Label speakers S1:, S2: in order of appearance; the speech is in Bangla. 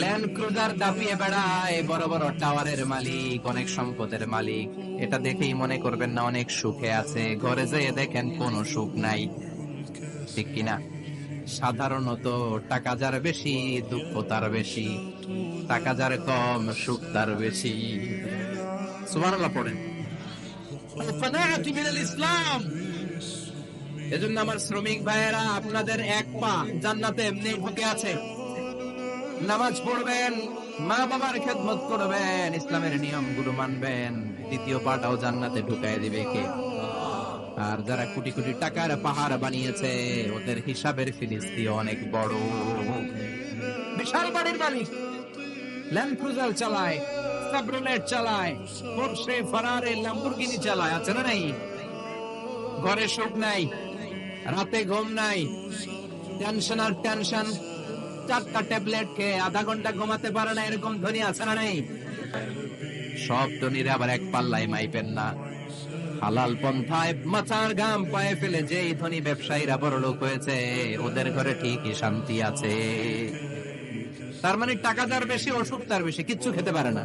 S1: ল্যান্ড ক্রুজার দাপিয়ে বেড়ায়, বড় বড় টাওয়ারের মালিক, অনেক সম্পদের মালিক। এটা দেখেই মনে করবেন না অনেক সুখে আছে, ঘরে যেয়ে দেখেন কোনো সুখ নাই। ঠিক কিনা? সাধারণত টাকা যার বেশি, দুঃখ তার বেশি। টাকা যার কম, সুখ তার বেশি। সুবহানাল্লাহ পড়েন। ইসলাম। এজন্য আমার শ্রমিক ভাইয়েরা, আপনাদের এক পা জান্নাতে এমনি ঢুকে আছে। নামাজ পড়বেন, মা বাবার খেদমত করবেন, ইসলামের নিয়মগুলো মানবেন, দ্বিতীয় পাটাও জান্নাতে ঢুকায় দিবে কে? আর যারা কোটি কোটি টাকার পাহাড় বানিয়েছে, ওদের হিসাবের ফিলিস্তি অনেক বড়। বিশাল বাড়ির মালিক, ল্যান্ড ক্রুজার চালায়, সাবরোলেট চালায়, পোরশে, ফারারি, ল্যাম্বরগিনি চালায়, আছে না নাই? ঘরে সুখ নাই, রাতে ঘুম নাই, টেনশন আর টেনশন। 4টা ট্যাবলেট খেয়ে আধা ঘন্টা ঘুমাতে পারে না, এরকম ধনী আছে না নাই? সব ধনীরা আবার এক পাল্লায় মাইপেন না। হালাল পন্থায় মাথার ঘাম পায়ে ফেলে যেই ধনী ব্যবসায়ীরা বড় লোক হয়েছে, ওদের ঘরে ঠিকই শান্তি আছে। তার মানে টাকা যার বেশি, অসুখ তার বেশি, কিচ্ছু খেতে পারে না।